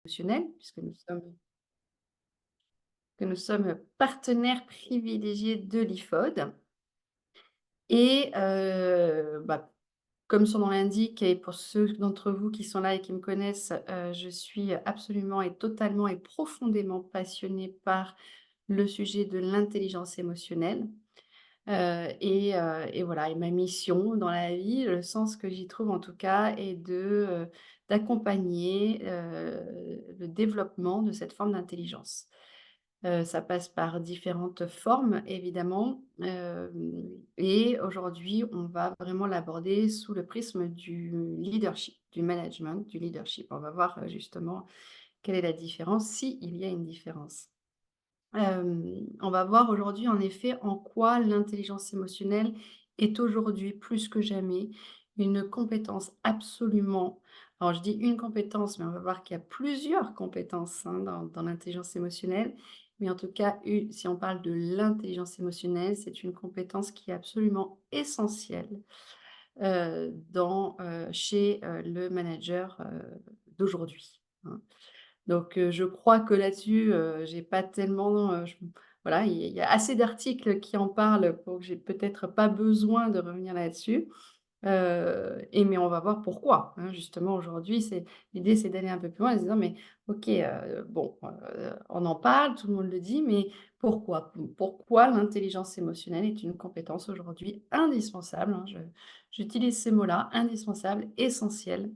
Émotionnel, puisque nous sommes partenaires privilégiés de l'IFOD et comme son nom l'indique et pour ceux d'entre vous qui sont là et qui me connaissent, je suis absolument et totalement et profondément passionnée par le sujet de l'intelligence émotionnelle. Et voilà et ma mission dans la vie, le sens que j'y trouve en tout cas est d'accompagner, le développement de cette forme d'intelligence. Ça passe par différentes formes évidemment, et aujourd'hui, on va vraiment l'aborder sous le prisme du leadership, du management, du leadership. On va voir, justement quelle est la différence, s'il y a une différence. On va voir aujourd'hui en effet en quoi l'intelligence émotionnelle est aujourd'hui plus que jamais une compétence absolument, alors je dis une compétence, mais on va voir qu'il y a plusieurs compétences, hein, dans l'intelligence émotionnelle. Mais en tout cas, si on parle de l'intelligence émotionnelle, c'est une compétence qui est absolument essentielle, chez, le manager, d'aujourd'hui, hein. Donc, je crois que là-dessus, j'ai pas tellement, voilà, il y a assez d'articles qui en parlent pour que j'ai peut-être pas besoin de revenir là-dessus. Mais on va voir pourquoi, hein. Justement aujourd'hui, l'idée c'est d'aller un peu plus loin en se disant: «Mais OK, bon, on en parle, tout le monde le dit, mais pourquoi? Pourquoi l'intelligence émotionnelle est une compétence aujourd'hui indispensable», hein, j'utilise ces mots-là, indispensable, essentielle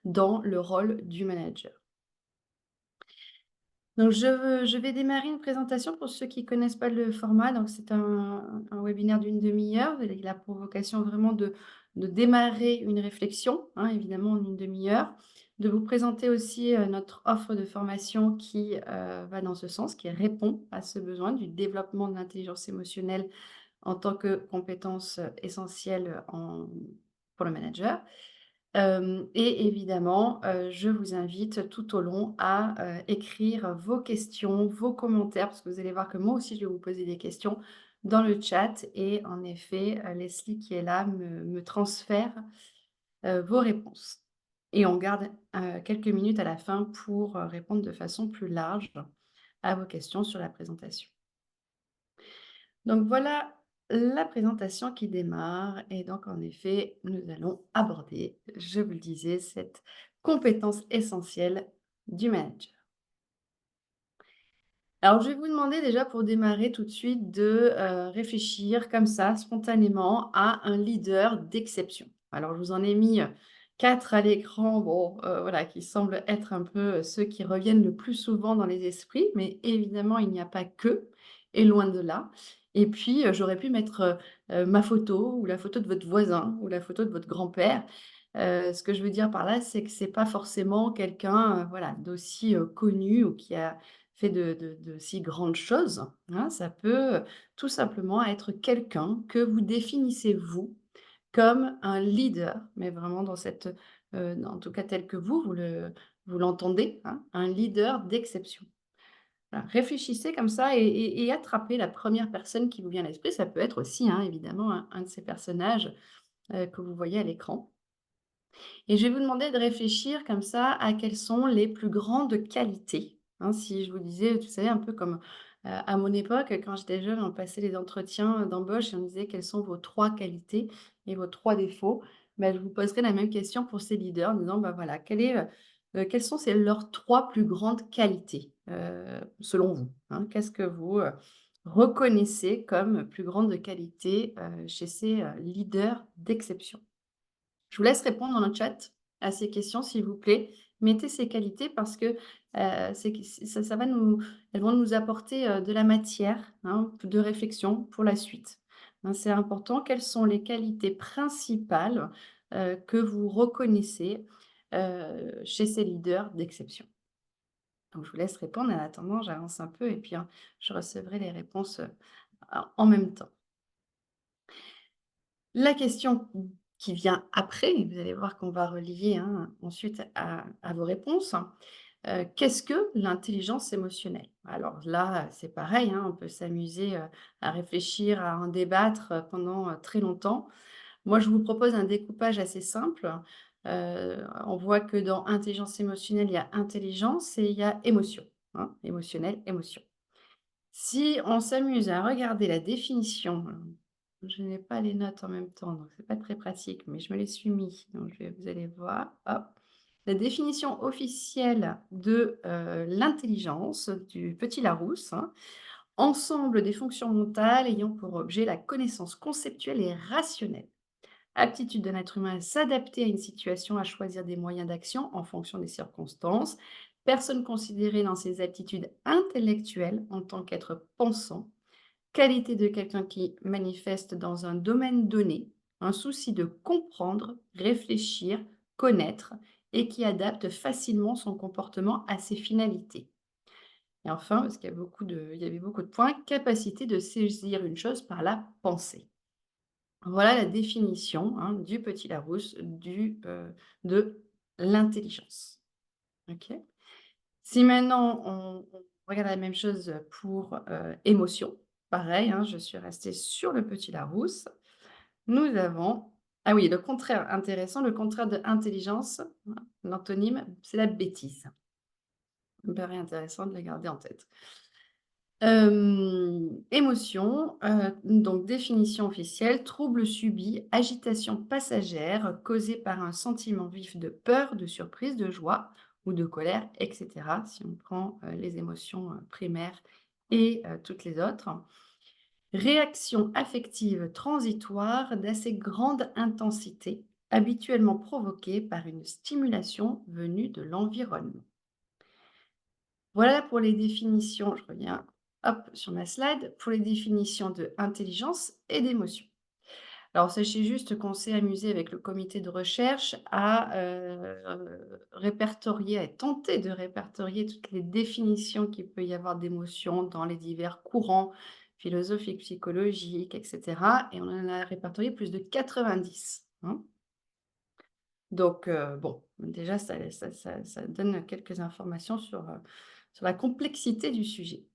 dans le rôle du manager. Donc je vais démarrer une présentation pour ceux qui connaissent pas le format. Donc c'est un webinaire d'une demi-heure. Il a pour vocation vraiment de démarrer une réflexion, hein, évidemment en une demi-heure. De vous présenter aussi, notre offre de formation qui, va dans ce sens, qui répond à ce besoin du développement de l'intelligence émotionnelle en tant que compétence, essentielle pour le manager. Et évidemment, je vous invite tout au long à, écrire vos questions, vos commentaires, parce que vous allez voir que moi aussi je vais vous poser des questions dans le chat et en effet, Leslie qui est là me transfère, vos réponses. Et on garde, quelques minutes à la fin pour, répondre de façon plus large à vos questions sur la présentation. Donc voilà la présentation qui démarre et donc en effet, nous allons aborder, je vous le disais, cette compétence essentielle du manager. Alors je vais vous demander déjà pour démarrer tout de suite de, réfléchir comme ça spontanément à un leader d'exception. Alors je vous en ai mis, 4 à l'écran, bon, voilà, qui semblent être un peu, ceux qui reviennent le plus souvent dans les esprits, mais évidemment il n'y a pas que et loin de là. Et puis, j'aurais pu mettre, ma photo ou la photo de votre voisin ou la photo de votre grand-père. Ce que je veux dire par là, c'est que c'est pas forcément quelqu'un, voilà, d'aussi, connu ou qui a fait de si grandes choses, hein. Ça peut, tout simplement être quelqu'un que vous définissez vous comme un leader, mais vraiment dans cette, en tout cas tel que vous l'entendez, hein, un leader d'exception. Voilà, réfléchissez comme ça et attrapez la première personne qui vous vient à l'esprit. Ça peut être aussi, hein, évidemment un de ces personnages, que vous voyez à l'écran. Et je vais vous demander de réfléchir comme ça à quelles sont les plus grandes qualités, hein. Si je vous disais, vous savez, un peu comme, à mon époque, quand j'étais jeune, on passait les entretiens d'embauche et on disait: «Quelles sont vos 3 qualités et vos 3 défauts?» Bah, je vous poserai la même question pour ces leaders en disant: «Bah, voilà, quelles sont leurs 3 plus grandes qualités, selon vous?» hein. Qu'est-ce que vous, reconnaissez comme plus grande qualité, chez ces, leaders d'exception? Je vous laisse répondre dans le chat à ces questions, s'il vous plaît. Mettez ces qualités parce que, c'est que ça va elles vont nous apporter, de la matière, hein, de réflexion pour la suite. Hein, c'est important. Quelles sont les qualités principales, que vous reconnaissez, chez ces leaders d'exception? Donc je vous laisse répondre. En attendant, j'avance un peu et puis, hein, je recevrai les réponses, en même temps. La question qui vient après, et vous allez voir qu'on va relier, hein, ensuite à vos réponses. Qu'est-ce que l'intelligence émotionnelle? Alors là, c'est pareil, hein, on peut s'amuser, à réfléchir, à en débattre, pendant, très longtemps. Moi, je vous propose un découpage assez simple. On voit que dans intelligence émotionnelle, il y a intelligence et il y a émotion, hein, émotionnel, émotion. Si on s'amuse à regarder la définition, je n'ai pas les notes en même temps, donc c'est pas très pratique, mais je me les suis mis, donc vous allez voir, hop. La définition officielle de, l'intelligence du Petit Larousse, hein: «Ensemble des fonctions mentales ayant pour objet la connaissance conceptuelle et rationnelle. Aptitude de l'être humain à s'adapter à une situation, à choisir des moyens d'action en fonction des circonstances. Personne considérée dans ses aptitudes intellectuelles en tant qu'être pensant. Qualité de quelqu'un qui manifeste dans un domaine donné un souci de comprendre, réfléchir, connaître et qui adapte facilement son comportement à ses finalités. Et enfin, parce il y avait beaucoup de points, capacité de saisir une chose par la pensée. Voilà la définition, hein, du Petit Larousse, de l'intelligence. OK? Si maintenant on regarde la même chose pour, émotion, pareil, hein, je suis restée sur le Petit Larousse. Nous avons ah oui, le contraire intéressant, le contraire de intelligence, hein, l'antonyme, c'est la bêtise. Ça me paraît intéressant de le garder en tête. Émotion, donc définition officielle: trouble subit, agitation passagère causée par un sentiment vif de peur, de surprise, de joie ou de colère, et cetera, si on prend, les émotions, primaires et toutes les autres. Réaction affective transitoire d'assez grande intensité, habituellement provoquée par une stimulation venue de l'environnement. Voilà pour les définitions, je reviens, hop, sur ma slide, pour les définitions de intelligence et d'émotion. Alors sachez juste qu'on s'est amusé avec le comité de recherche à, répertorier, à tenter de répertorier toutes les définitions qu'il peut y avoir d'émotions dans les divers courants philosophiques, psychologiques, et cetera, et on en a répertorié plus de 90, hein. Donc bon, déjà ça donne quelques informations sur la complexité du sujet.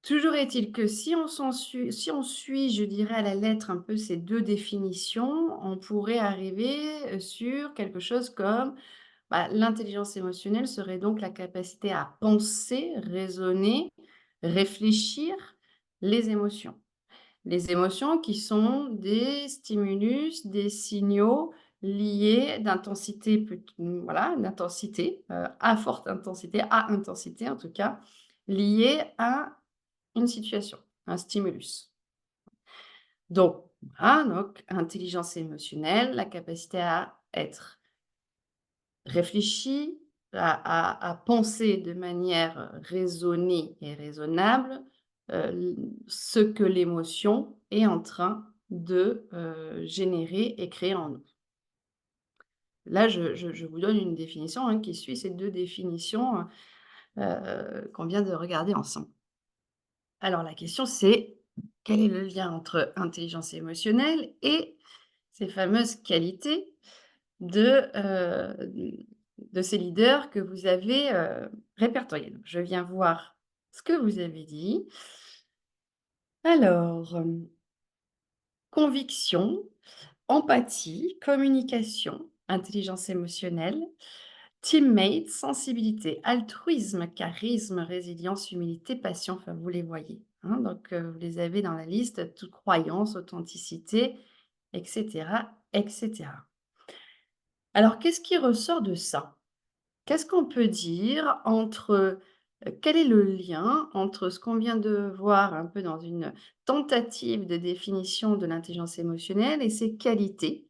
Toujours est-il que si on suit, je dirais, à la lettre un peu ces 2 définitions, on pourrait arriver, sur quelque chose comme, bah, l'intelligence émotionnelle serait donc la capacité à penser, raisonner, réfléchir les émotions. Les émotions qui sont des stimulus, des signaux liés d'intensité voilà, d'intensité, à forte intensité, à intensité en tout cas, liés à une situation, un stimulus. Donc, voilà, donc intelligence émotionnelle, la capacité à être réfléchi, à penser de manière raisonnée et raisonnable, ce que l'émotion est en train de, générer et créer en nous. Là, je vous donne une définition, hein, qui suit ces 2 définitions, qu'on vient de regarder ensemble. Alors la question c'est, quel est le lien entre intelligence émotionnelle et ces fameuses qualités de, de ces leaders que vous avez, répertoriés? Donc je viens voir ce que vous avez dit. Alors, conviction, empathie, communication, intelligence émotionnelle, teammate, sensibilité, altruisme, charisme, résilience, humilité, passion, enfin vous les voyez, hein, donc vous les avez dans la liste, toute croyance, authenticité, et cetera, et cetera. Alors qu'est-ce qui ressort de ça? Qu'est-ce qu'on peut dire entre, quel est le lien entre ce qu'on vient de voir un peu dans une tentative de définition de l'intelligence émotionnelle et ses qualités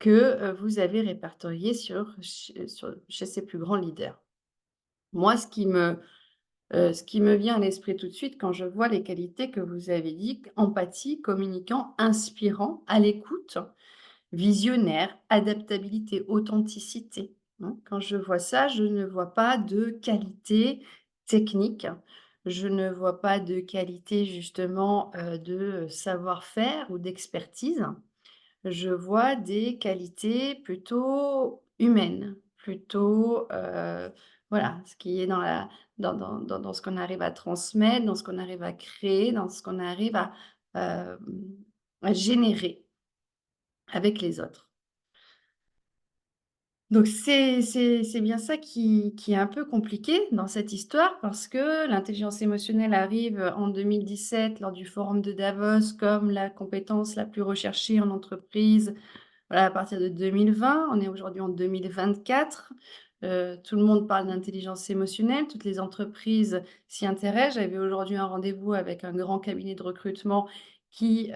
que, vous avez répertoriées chez ces plus grands leaders? Moi, ce qui me vient à l'esprit tout de suite quand je vois les qualités que vous avez dit, empathie, communicant, inspirant, à l'écoute, visionnaire, adaptabilité, authenticité, hein. Quand je vois ça, je ne vois pas de qualité technique, je ne vois pas de qualité justement, de savoir-faire ou d'expertise. Je vois des qualités plutôt humaines, plutôt, voilà, ce qui est dans ce qu'on arrive à transmettre, dans ce qu'on arrive à créer, dans ce qu'on arrive à générer avec les autres. Donc c'est bien ça qui est un peu compliqué dans cette histoire parce que l'intelligence émotionnelle arrive, en 2017 lors du forum de Davos comme la compétence la plus recherchée en entreprise. Voilà, à partir de 2020, on est aujourd'hui en 2024. Tout le monde parle d'intelligence émotionnelle, toutes les entreprises s'y intéressent. J'avais aujourd'hui un rendez-vous avec un grand cabinet de recrutement qui,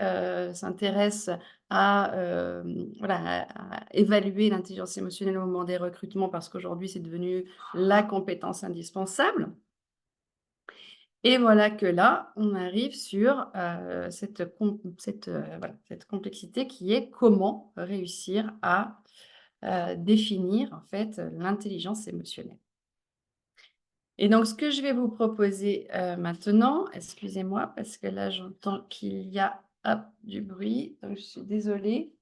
s'intéresse à, voilà, à évaluer l'intelligence émotionnelle au moment des recrutements parce qu'aujourd'hui, c'est devenu la compétence indispensable. Et voilà que là, on arrive sur, cette complexité qui est comment réussir à, définir en fait, l'intelligence émotionnelle. Et donc ce que je vais vous proposer, maintenant, excusez-moi parce que là j'entends qu'il y a, hop, du bruit, donc je suis désolée.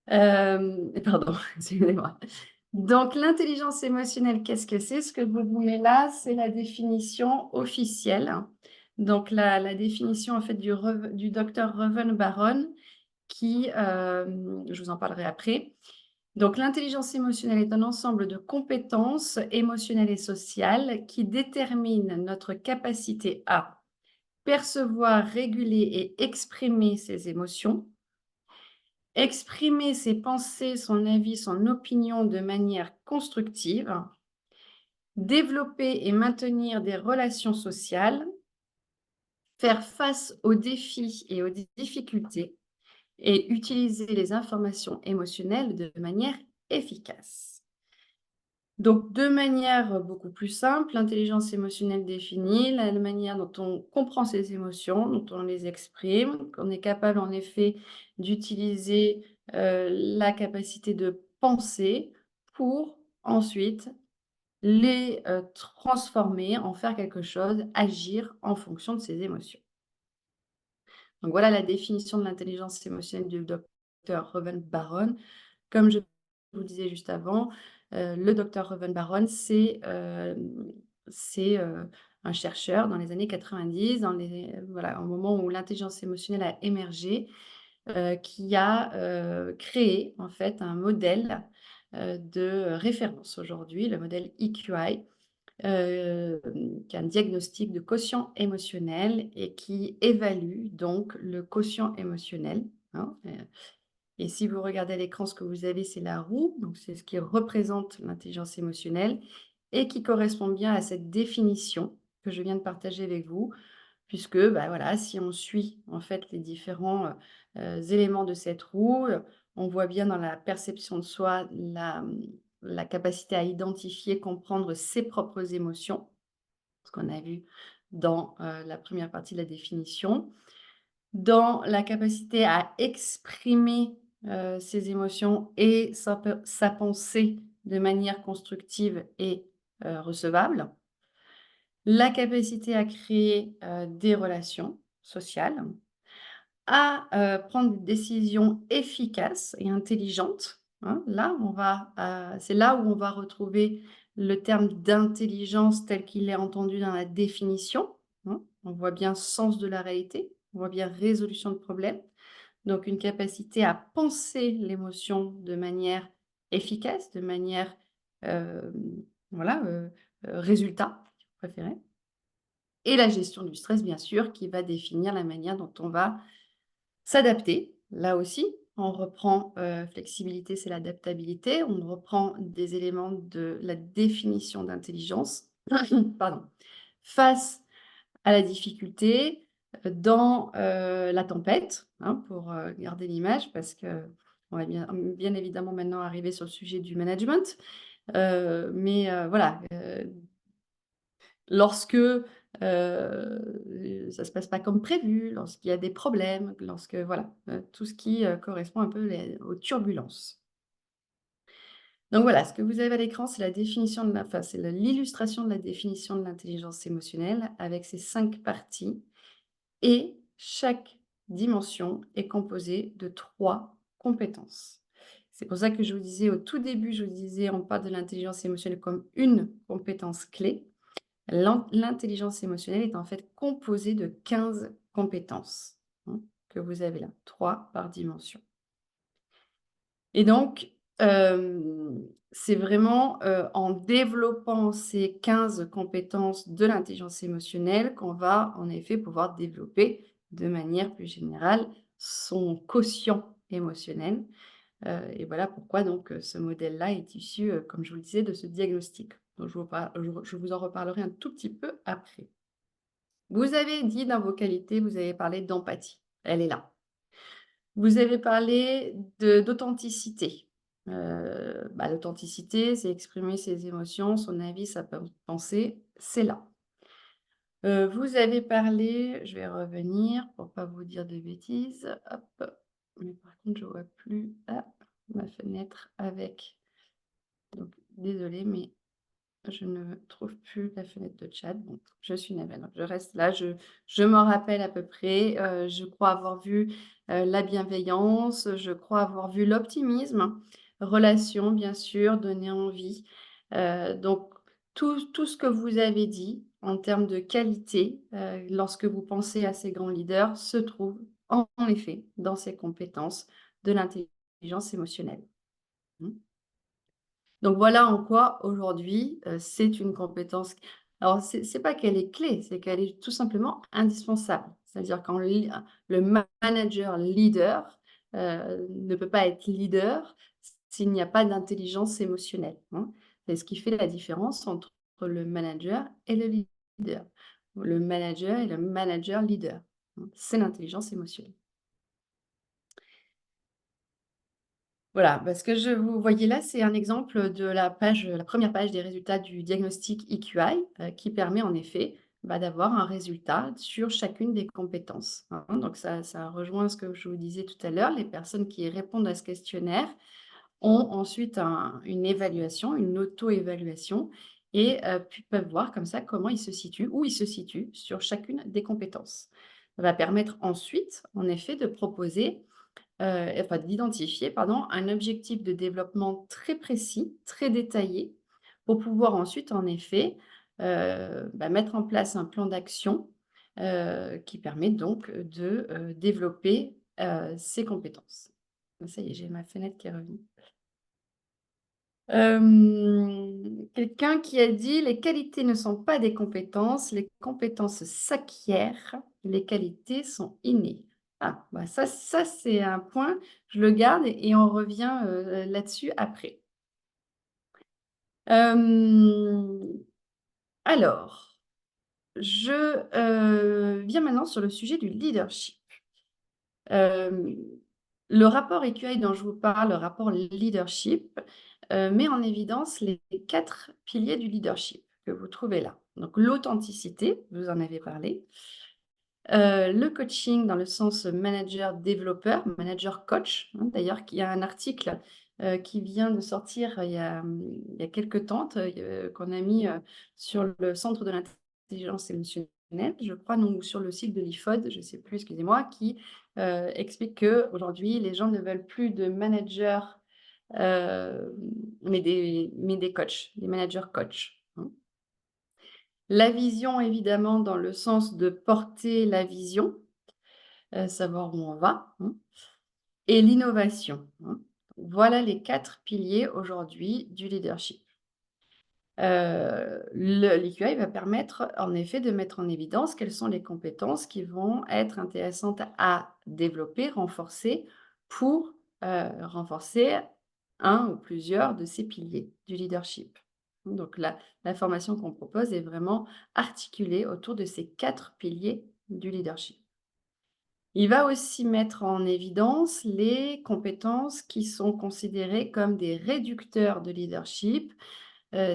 Pardon, excusez-moi. Donc l'intelligence émotionnelle, qu'est-ce que c'est? Ce que vous voyez là, c'est la définition officielle. Donc la définition en fait du docteur Reuven Baron qui, je vous en parlerai après. Donc l'intelligence émotionnelle est un ensemble de compétences émotionnelles et sociales qui déterminent notre capacité à percevoir, réguler et exprimer ses émotions, exprimer ses pensées, son avis, son opinion de manière constructive, développer et maintenir des relations sociales, faire face aux défis et aux difficultés et utiliser les informations émotionnelles de manière efficace. Donc, de manière beaucoup plus simple, l'intelligence émotionnelle définit la manière dont on comprend ses émotions, dont on les exprime, qu'on est capable en effet d'utiliser la capacité de penser pour ensuite les transformer, en faire quelque chose, agir en fonction de ses émotions. Donc voilà la définition de l'intelligence émotionnelle du docteur Reuven Baron. Comme je vous le disais juste avant, le docteur Reuven Baron, c'est un chercheur dans les années 90, voilà, au moment où l'intelligence émotionnelle a émergé, qui a, créé en fait un modèle, de référence aujourd'hui, le modèle EQI, qui est un diagnostic de quotient émotionnel et qui évalue donc le quotient émotionnel, hein, et si vous regardez à l'écran, ce que vous avez, c'est la roue, donc c'est ce qui représente l'intelligence émotionnelle et qui correspond bien à cette définition que je viens de partager avec vous, puisque, bah, voilà, si on suit en fait les différents, éléments de cette roue, on voit bien dans la perception de soi la capacité à identifier, comprendre ses propres émotions, ce qu'on a vu dans, la première partie de la définition. Dans la capacité à exprimer, ses émotions et sa pensée de manière constructive et recevable. La capacité à créer, des relations sociales, à, prendre des décisions efficaces et intelligentes, hein. Là, c'est là où on va retrouver le terme d'intelligence tel qu'il est entendu dans la définition, hein. On voit bien sens de la réalité, on voit bien résolution de problèmes. Donc une capacité à penser l'émotion de manière efficace, de manière, hem, voilà, résultat, si vous préférez. Et la gestion du stress, bien sûr, qui va définir la manière dont on va s'adapter. Là aussi, on reprend, flexibilité, c'est l'adaptabilité. On reprend des éléments de la définition d'intelligence, pardon, face à la difficulté, dans, la tempête, hein, pour, garder l'image parce qu'on va bien évidemment maintenant arriver sur le sujet du management. Mais, voilà, lorsque, ça se passe pas comme prévu, lorsqu'il y a des problèmes, lorsque voilà, tout ce qui, correspond un peu aux turbulences. Donc voilà, ce que vous avez à l'écran, c'est la définition c'est l'illustration de la définition de l'intelligence émotionnelle avec ses 5 parties. Et chaque dimension est composée de 3 compétences. C'est pour ça que je vous disais au tout début, je vous disais, on parle de l'intelligence émotionnelle comme une compétence clé. L'intelligence émotionnelle est en fait composée de 15 compétences, hein, que vous avez là, 3 par dimension. Et donc, C'est vraiment, en développant ces 15 compétences de l'intelligence émotionnelle qu'on va, en effet, pouvoir développer de manière plus générale son quotient émotionnel. Et voilà pourquoi donc, ce modèle-là est issu, comme je vous le disais, de ce diagnostic. Donc je vous en reparlerai un tout petit peu après. Vous avez dit dans vos qualités, vous avez parlé d'empathie. Elle est là. Vous avez parlé de d'authenticité. L'authenticité, c'est exprimer ses émotions, son avis, sa pensée, c'est là. Vous avez parlé, je vais revenir pour pas vous dire de bêtises, hop, mais par contre je vois plus, ma fenêtre avec, donc désolée, mais je ne trouve plus la fenêtre de chat. Bon, je suis navrée, donc je reste là. Je m'en rappelle à peu près. Je crois avoir vu, la bienveillance, je crois avoir vu l'optimisme, relation bien sûr, donner envie. Donc tout ce que vous avez dit en termes de qualité, lorsque vous pensez à ces grands leaders, se trouve en effet dans ces compétences de l'intelligence émotionnelle. Mmh. Donc voilà en quoi aujourd'hui, c'est une compétence alors c'est pas qu'elle est clé, c'est qu'elle est tout simplement indispensable. C'est-à-dire quand le manager leader, ne peut pas être leader s'il n'y a pas d'intelligence émotionnelle, hein. C'est ce qui fait la différence entre le manager et le leader. Le manager et le manager leader, hein, c'est l'intelligence émotionnelle. Voilà, parce que je vous voyez là, c'est un exemple de la première page des résultats du diagnostic EQI, qui permet en effet, d'avoir un résultat sur chacune des compétences, hein. Donc ça rejoint ce que je vous disais tout à l'heure, les personnes qui répondent à ce questionnaire ont ensuite une évaluation, une auto-évaluation et puis peuvent voir comme ça comment ils se situent, où ils se situent sur chacune des compétences. Ça va permettre ensuite, en effet, de proposer enfin d'identifier, pardon, un objectif de développement très précis, très détaillé, pour pouvoir ensuite, en effet, mettre en place un plan d'action, qui permet donc de, développer, ces compétences. Ça y est, j'ai ma fenêtre qui est revenue. Quelqu'un qui a dit: «Les qualités ne sont pas des compétences, les compétences s'acquièrent, les qualités sont innées». Ah, ça c'est un point, je le garde et on revient, là-dessus après. Hem, alors, je, viens maintenant sur le sujet du leadership. Hem, le rapport EQI dont je vous parle, le rapport leadership, met en évidence les 4 piliers du leadership que vous trouvez là. Donc l'authenticité, vous en avez parlé, le coaching dans le sens manager-développeur, manager-coach, hein, d'ailleurs qu'il y a un article, qui vient de sortir il y a quelque temps, qu'on a mis, sur le centre de l'intelligence émotionnelle, je crois, non, ou sur le site de l'IFOD, je ne sais plus, excusez-moi, qui, explique qu'aujourd'hui les gens ne veulent plus de managers, mais des coachs, des managers coachs, hein. La vision évidemment dans le sens de porter la vision, savoir où on va, hein, et l'innovation, hein. Voilà les 4 piliers aujourd'hui du leadership. L'EQI va permettre en effet de mettre en évidence quelles sont les compétences qui vont être intéressantes à développer, renforcer pour, renforcer un ou plusieurs de ces piliers du leadership. Donc la formation qu'on propose est vraiment articulée autour de ces 4 piliers du leadership. Il va aussi mettre en évidence les compétences qui sont considérées comme des réducteurs de leadership,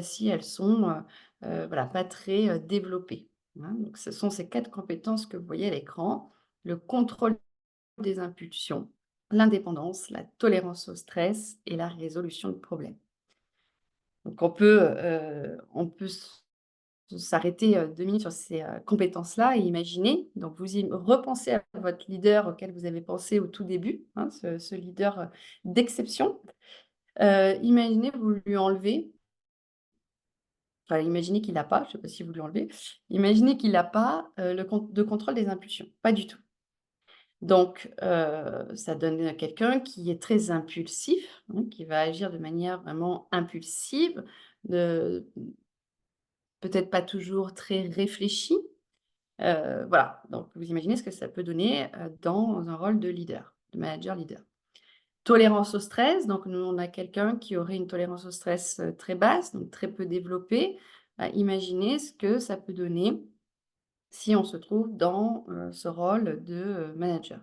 si elles sont, voilà, pas très, développées, hein. Donc ce sont ces 4 compétences que vous voyez à l'écran: le contrôle des impulsions, l'indépendance, la tolérance au stress et la résolution de problèmes. Donc on peut s'arrêter, 2 minutes sur ces, compétences-là et imaginer, donc vous repensez à votre leader auquel vous avez pensé au tout début, hein, ce leader, d'exception. Imaginez vous lui enlevez enfin imaginez qu'il n'a pas, je ne sais pas si vous lui enlevez, imaginez qu'il n'a pas, le contrôle des impulsions, pas du tout. Donc, ça donne quelqu'un qui est très impulsif, hein, qui va agir de manière vraiment impulsive, de peut-être pas toujours très réfléchie. Voilà, donc vous imaginez ce que ça peut donner, dans un rôle de leader, de manager leader. Tolérance au stress, donc nous, on a quelqu'un qui aurait une tolérance au stress, très basse, donc très peu développée. Imaginez ce que ça peut donner si on se trouve dans, ce rôle de, manager.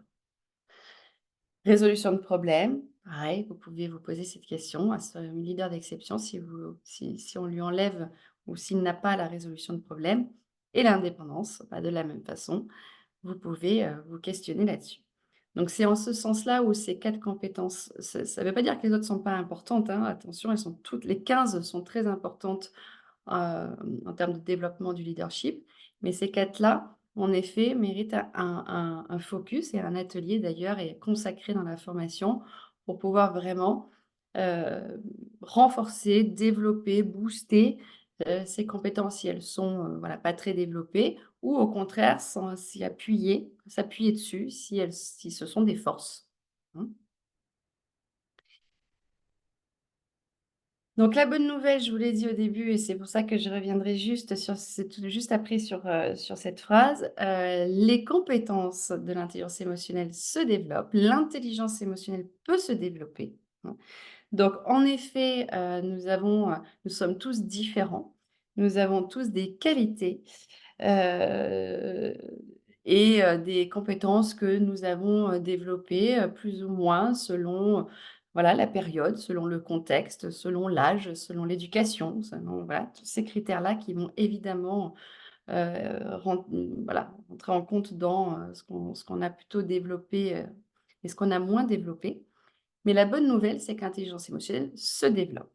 Résolution de problèmes, pareil, vous pouvez vous poser cette question à ce leader d'exception si on lui enlève ou s'il n'a pas la résolution de problèmes et l'indépendance, bah, de la même façon, vous pouvez, vous questionner là-dessus. Donc c'est en ce sens-là où ces 4 compétences, ça ne veut pas dire que les autres ne sont pas importantes, hein, attention, elles sont toutes les 15 sont très importantes en termes de développement du leadership. Mais ces 4-là, en effet, méritent un focus et un atelier d'ailleurs est consacré dans la formation pour pouvoir vraiment, renforcer, développer, booster, ces compétences si elles sont, voilà, pas très développées ou au contraire s'y appuyer, s'appuyer dessus si ce sont des forces. Mmh. Donc la bonne nouvelle, je vous l'ai dit au début et c'est pour ça que je reviendrai juste sur c'est tout juste après sur cette phrase, les compétences de l'intelligence émotionnelle se développent, l'intelligence émotionnelle peut se développer, hein. Donc en effet, nous sommes tous différents, nous avons tous des qualités, heu des compétences que nous avons, développées, plus ou moins selon, voilà, la période, selon le contexte, selon l'âge, selon l'éducation, selon voilà, tous ces critères-là qui vont évidemment, voilà, rentrer en compte dans, ce qu'on a plutôt développé, et ce qu'on a moins développé. Mais la bonne nouvelle, c'est que l'intelligence émotionnelle se développe.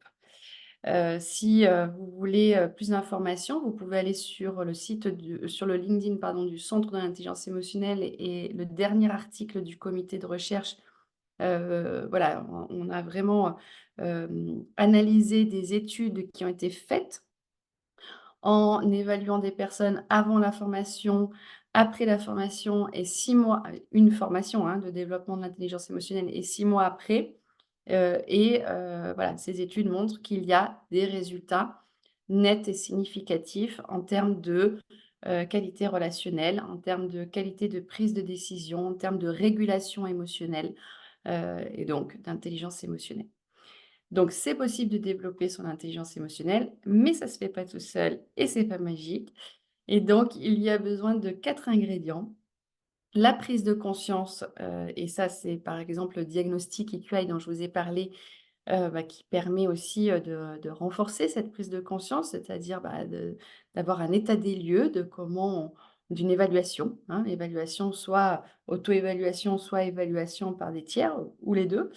Si, vous voulez, plus d'informations, vous pouvez aller sur le LinkedIn, pardon, du Centre de l'intelligence émotionnelle et le dernier article du comité de recherche, voilà, on a vraiment, analysé des études qui ont été faites en évaluant des personnes avant la formation, après la formation et 6 mois une formation, hein, de développement de l'intelligence émotionnelle et 6 mois après, voilà, ces études montrent qu'il y a des résultats nets et significatifs en termes de, qualité relationnelle, en termes de qualité de prise de décision, en termes de régulation émotionnelle, et donc d'intelligence émotionnelle. Donc c'est possible de développer son intelligence émotionnelle, mais ça ne se fait pas tout seul et c'est pas magique et donc il y a besoin de 4 ingrédients. La prise de conscience, et ça c'est par exemple le diagnostic EQI dont je vous ai parlé, bah, qui permet aussi, de renforcer cette prise de conscience, c'est-à-dire, bah, d'avoir un état des lieux de d'une évaluation, hein, évaluation soit auto-évaluation, soit évaluation par des tiers ou les 2,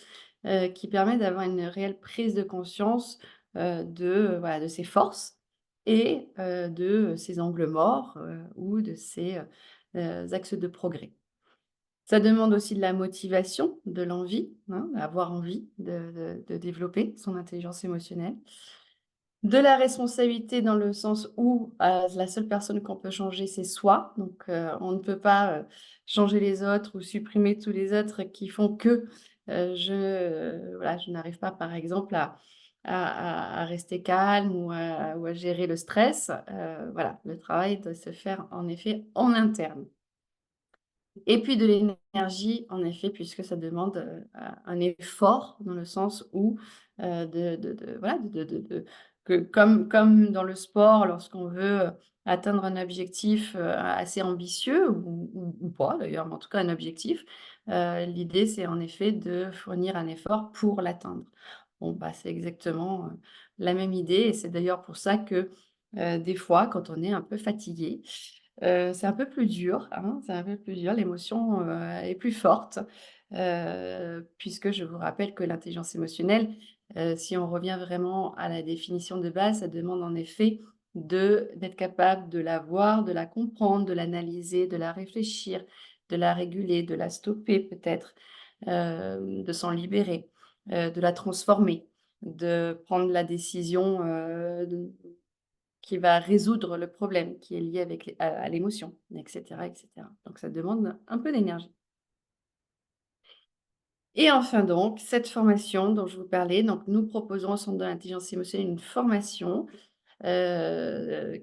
qui permet d'avoir une réelle prise de conscience, voilà, de ses forces et de ses angles morts, ou de ses, axes de progrès. Ça demande aussi de la motivation, de l'envie, hein, avoir envie de développer son intelligence émotionnelle. De la responsabilité dans le sens où, la seule personne qu'on peut changer, c'est soi. Donc, on ne peut pas, changer les autres ou supprimer tous les autres qui font que, voilà, je n'arrive pas, par exemple, à rester calme ou à gérer le stress. Voilà, le travail doit se faire en effet en interne. Et puis de l'énergie, en effet, puisque ça demande, un effort dans le sens où, de voilà, que comme dans le sport, lorsqu'on veut, atteindre un objectif, assez ambitieux ou pas d'ailleurs, mais en tout cas un objectif, l'idée c'est en effet de fournir un effort pour l'atteindre. Bon, bah, c'est exactement, la même idée et c'est d'ailleurs pour ça que, des fois, quand on est un peu fatigué, c'est un peu plus dur, hein, c'est un peu plus dur, l'émotion, est plus forte, puisque je vous rappelle que l'intelligence émotionnelle, si on revient vraiment à la définition de base, ça demande en effet d'être capable de la voir, de la comprendre, de l'analyser, de la réfléchir, de la réguler, de la stopper peut-être, de s'en libérer, de la transformer, de prendre la décision, qui va résoudre le problème qui est lié avec à l'émotion et cetera et cetera. Donc ça demande un peu d'énergie. Et enfin donc, cette formation dont je vous parlais, donc nous proposons au Centre de l'intelligence émotionnelle une formation,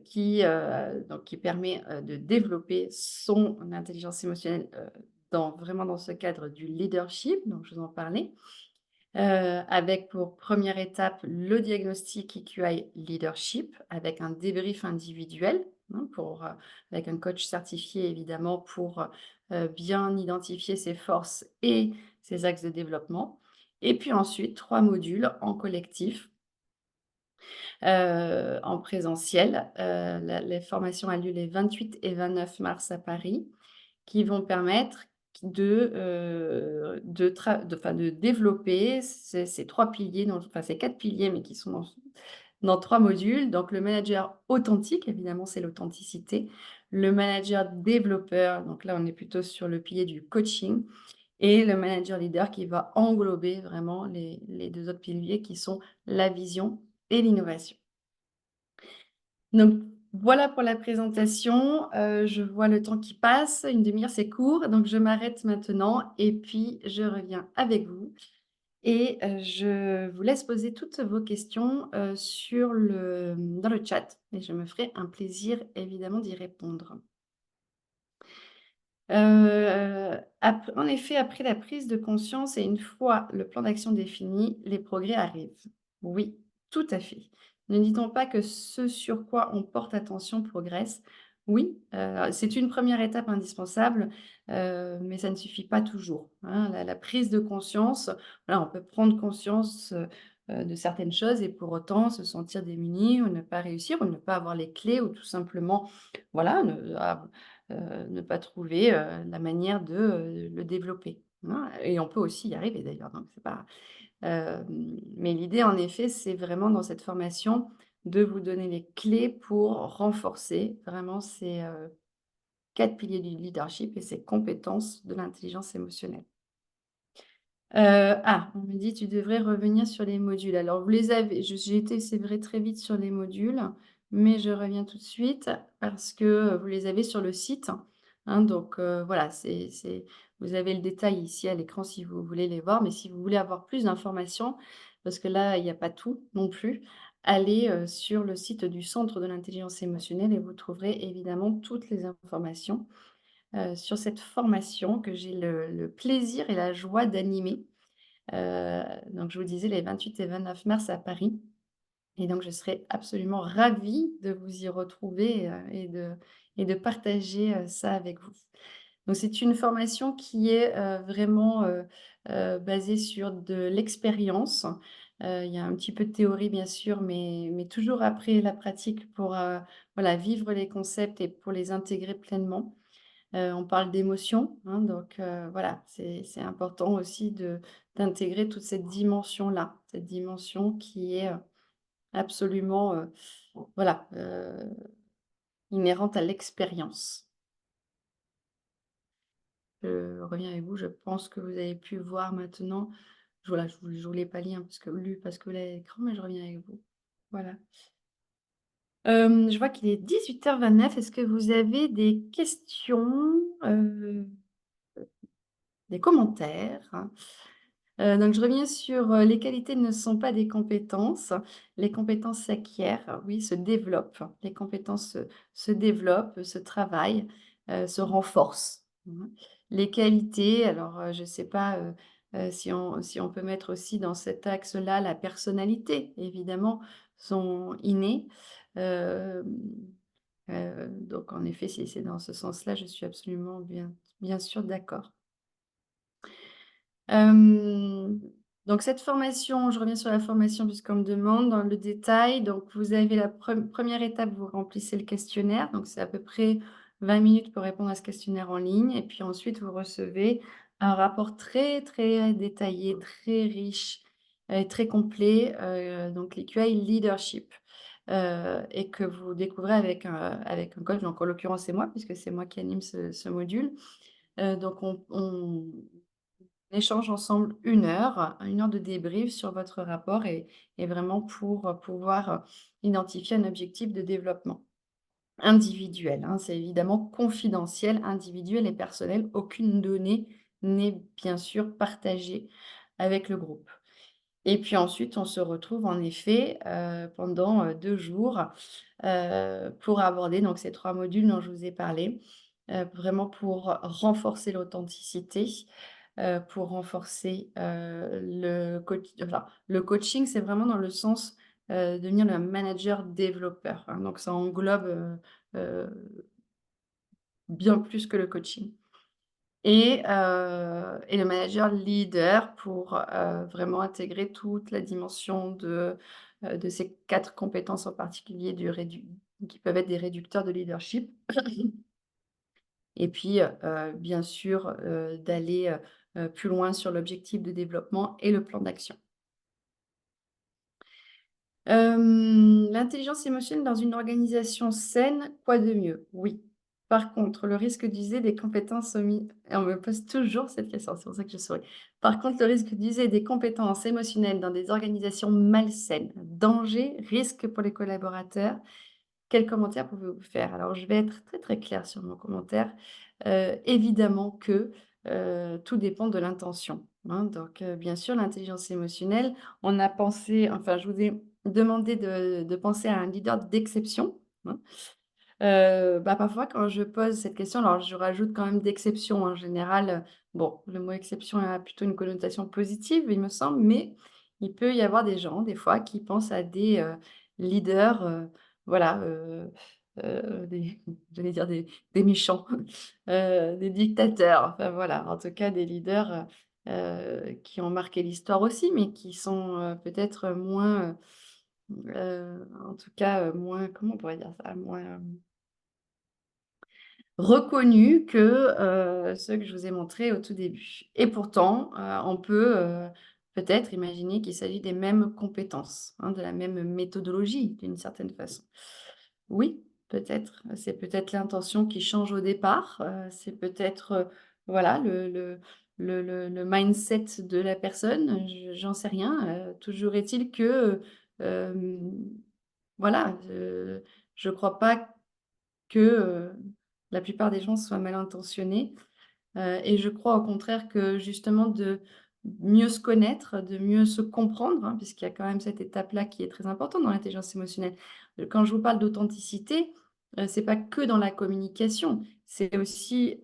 qui permet, de développer son intelligence émotionnelle, vraiment dans ce cadre du leadership, donc je vous en parlais. Avec pour première étape le diagnostic EQI Leadership avec un débrief individuel, hein, avec un coach certifié évidemment pour, bien identifier ses forces et ses axes de développement. Et puis ensuite 3 modules en collectif, en présentiel. La les formations a lieu les 28 et 29 mars à Paris qui vont permettre de développer ces 3 piliers, ces 4 piliers, mais qui sont dans 3 modules. Donc le manager authentique, évidemment, c'est l'authenticité. Le manager développeur, donc là, on est plutôt sur le pilier du coaching et le manager leader qui va englober vraiment les 2 autres piliers qui sont la vision et l'innovation. Donc voilà pour la présentation, je vois le temps qui passe, une demi heure, c'est court, donc je m'arrête maintenant et puis je reviens avec vous et je vous laisse poser toutes vos questions, dans le chat et je me ferai un plaisir évidemment d'y répondre. En effet, après la prise de conscience et une fois le plan d'action défini, les progrès arrivent. Oui, tout à fait. Ne dit-on pas que ce sur quoi on porte attention progresse? Oui, c'est une première étape indispensable, mais ça ne suffit pas toujours, hein. La prise de conscience, voilà, on peut prendre conscience, de certaines choses et pour autant se sentir démuni ou ne pas réussir ou ne pas avoir les clés ou tout simplement, voilà, ne pas trouver, la manière de, le développer, hein, et on peut aussi y arriver d'ailleurs, donc c'est pas mais l'idée en effet, c'est vraiment dans cette formation de vous donner les clés pour renforcer vraiment ces, 4 piliers du leadership et ces compétences de l'intelligence émotionnelle. On me dit: «Tu devrais revenir sur les modules». Alors vous les avez j'ai été, c'est vrai, très vite sur les modules, mais je reviens tout de suite parce que, vous les avez sur le site, hein, donc voilà, c'est vous avez le détail ici à l'écran si vous voulez les voir, mais si vous voulez avoir plus d'informations, parce que là, il n'y a pas tout non plus, allez, sur le site du Centre de l'intelligence émotionnelle et vous trouverez évidemment toutes les informations sur cette formation que j'ai le plaisir et la joie d'animer. Donc je vous disais les 28 et 29 mars à Paris et donc je serai absolument ravie de vous y retrouver, et de partager, ça avec vous. Donc c'est une formation qui est, vraiment, basée sur de l'expérience. Il y a un petit peu de théorie bien sûr, mais toujours après la pratique pour, voilà, vivre les concepts et pour les intégrer pleinement. On parle d'émotions, hein, donc voilà, c'est important aussi d'intégrer toute cette dimension-là, cette dimension qui est, absolument, voilà, inhérente à l'expérience. Je reviens avec vous, je pense que vous avez pu voir maintenant. Voilà, je vous l'ai pas parce que vous l'avez à l'écran, mais je reviens avec vous. Voilà. Je vois qu'il est 18h29. Est-ce que vous avez des questions, des commentaires? Donc je reviens sur, les qualités ne sont pas des compétences. Les compétences s'acquièrent, oui, se développent. Les compétences se développent, se travaillent, se renforcent. Mmh. Les qualités, alors, je ne sais pas, si on peut mettre aussi dans cet axe-là la personnalité, évidemment, sont innées. Hem, donc en effet, si c'est dans ce sens-là, je suis absolument bien sûr d'accord. Hem, donc cette formation, je reviens sur la formation puisqu'on me demande dans le détail. Donc vous avez la première étape, vous remplissez le questionnaire, donc c'est à peu près 20 minutes pour répondre à ce questionnaire en ligne et puis ensuite vous recevez un rapport très, très détaillé, très riche et très complet, donc l'EQI Leadership, et que vous découvrez avec un coach, donc en l'occurrence c'est moi puisque c'est moi qui anime ce module. Donc on échange ensemble 1 heure de débrief sur votre rapport et vraiment pour, pouvoir, identifier un objectif de développement individuel, hein. C'est évidemment confidentiel, individuel et personnel. Aucune donnée n'est bien sûr partagé avec le groupe. Et puis ensuite, on se retrouve en effet, pendant, 2 jours, pour aborder donc ces 3 modules dont je vous ai parlé, vraiment pour renforcer l'authenticité, pour renforcer, le coaching, c'est vraiment dans le sens, devenir le manager développeur, hein, donc ça englobe, bien plus que le coaching. Et le manager leader pour, vraiment intégrer toute la dimension de ces 4 compétences en particulier du rédu qui peuvent être des réducteurs de leadership. Et puis, bien sûr, d'aller, plus loin sur l'objectif de développement et le plan d'action. L'intelligence émotionnelle dans une organisation saine, quoi de mieux? Oui. Par contre, le risque d'user des compétences omis et on me pose toujours cette question, c'est pour ça que je souris. Par contre, le risque d'user des compétences émotionnelles dans des organisations malsaines, danger, risque pour les collaborateurs. Quel commentaire pouvez-vous faire? Alors, je vais être très, très claire sur mon commentaire. Évidemment que, tout dépend de l'intention, hein. Donc, bien sûr, l'intelligence émotionnelle, on a pensé enfin, je vous ai demandé de penser à un leader d'exception, hein. Bah, parfois quand je pose cette question, alors je rajoute quand même d'exception en général, bon, le mot exception a plutôt une connotation positive, il me semble, mais il peut y avoir des gens, des fois, qui pensent à des, leaders, voilà, des j'allais dire des méchants, des dictateurs, enfin voilà, en tout cas des leaders, qui ont marqué l'histoire aussi, mais qui sont, peut-être moins, en tout cas, moins comment on pourrait dire ça? Moins, reconnus que, ceux que je vous ai montrés au tout début. Et pourtant, on peut, peut-être imaginer qu'il s'agit des mêmes compétences, hein, de la même méthodologie d'une certaine façon. Oui, peut-être, c'est peut-être l'intention qui change au départ, c'est peut-être, voilà le mindset de la personne, je j'en sais rien, toujours est-il que, voilà, je crois pas que, la plupart des gens soient mal intentionnés, et je crois au contraire que justement de mieux se connaître, de mieux se comprendre, hein, puisqu'il y a quand même cette étape-là qui est très importante dans l'intelligence émotionnelle. Quand je vous parle d'authenticité, c'est pas que dans la communication, c'est aussi,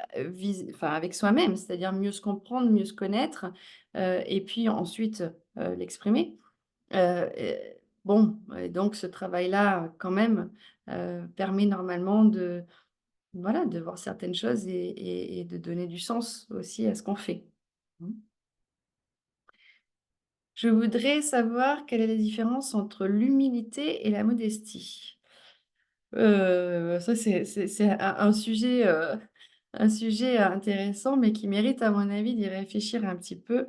enfin avec soi-même, c'est-à-dire mieux se comprendre, mieux se connaître, et puis ensuite, l'exprimer. Et bon et donc ce travail-là, quand même, permet normalement de voilà, de voir certaines choses et de donner du sens aussi à ce qu'on fait. Mmh. Je voudrais savoir quelle est la différence entre l'humilité et la modestie? Ça c'est un sujet intéressant, mais qui mérite à mon avis d'y réfléchir un petit peu.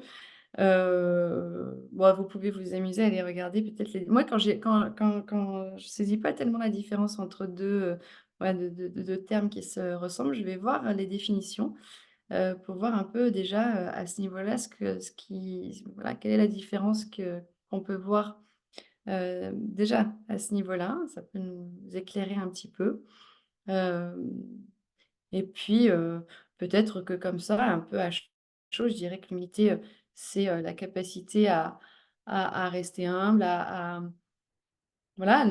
Bon, vous pouvez vous amuser à aller regarder peut-être les moi quand je saisis pas tellement la différence entre 2 ouais, de 2 termes qui se ressemblent, je vais voir les définitions, pour voir un peu déjà, à ce niveau-là, ce qui voilà, quelle est la différence qu'on peut voir, déjà à ce niveau-là, ça peut nous éclairer un petit peu. Hem et puis, peut-être que comme ça, un peu à chaud, je dirais que l'humilité, c'est, la capacité à rester humble, voilà,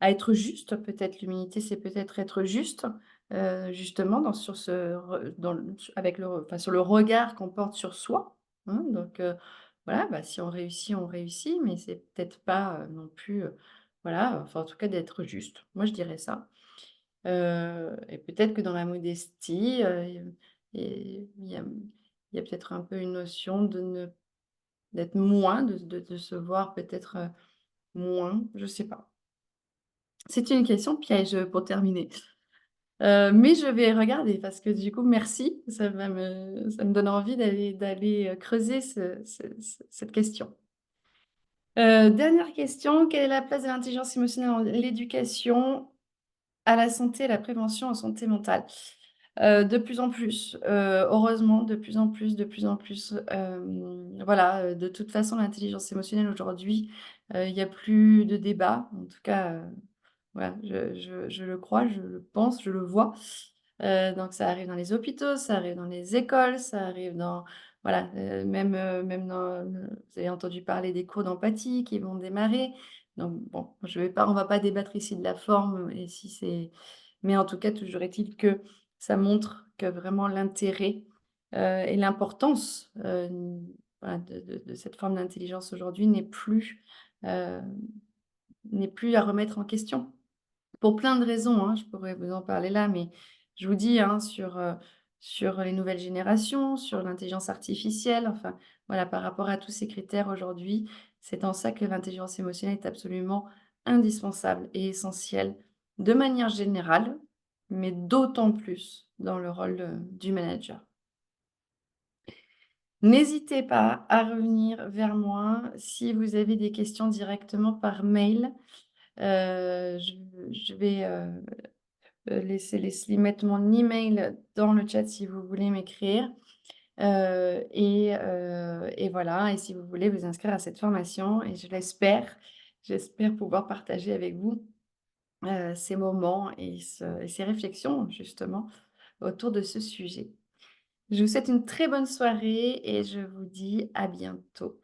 à être juste peut-être. L'humilité, c'est peut-être être juste, justement sur ce re dans le avec le enfin sur le regard qu'on porte sur soi, hein, donc voilà, bah, si on réussit, mais c'est peut-être pas, non plus, voilà, enfin en tout cas d'être juste. Moi, je dirais ça. Et peut-être que dans la modestie, il y a peut-être un peu une notion de ne d'être moins, de se voir peut-être, moins, je sais pas. C'est une question piège, pour terminer. Mais je vais regarder parce que du coup merci, ça me donne envie d'aller, creuser cette question. Dernière question, quelle est la place de l'intelligence émotionnelle dans l'éducation à la santé et la prévention en santé mentale? De plus en plus, heureusement, de plus en plus, voilà, de toute façon, l'intelligence émotionnelle aujourd'hui, il y a plus de débat. En tout cas, voilà, je le crois, je le pense, je le vois. Donc ça arrive dans les hôpitaux, ça arrive dans les écoles, ça arrive dans voilà, même dans vous avez entendu parler des cours d'empathie qui vont démarrer. Donc bon, je vais pas on va pas débattre ici de la forme et si c'est mais en tout cas, toujours est-il que ça montre que vraiment l'intérêt, et l'importance, voilà de cette forme d'intelligence aujourd'hui heu, n'est plus à remettre en question. Pour plein de raisons, hein, je pourrais vous en parler là, mais je vous dis, hein, sur les nouvelles générations, sur l'intelligence artificielle, enfin, voilà, par rapport à tous ces critères aujourd'hui, c'est en ça que l'intelligence émotionnelle est absolument indispensable et essentielle de manière générale, mais d'autant plus dans le rôle, du manager. N'hésitez pas à revenir vers moi si vous avez des questions directement par mail. Je vais, laisser mettre mon email dans le chat si vous voulez m'écrire, et voilà et si vous voulez vous inscrire à cette formation et j'espère pouvoir partager avec vous, ces moments et ces réflexions justement autour de ce sujet. Je vous souhaite une très bonne soirée et je vous dis à bientôt.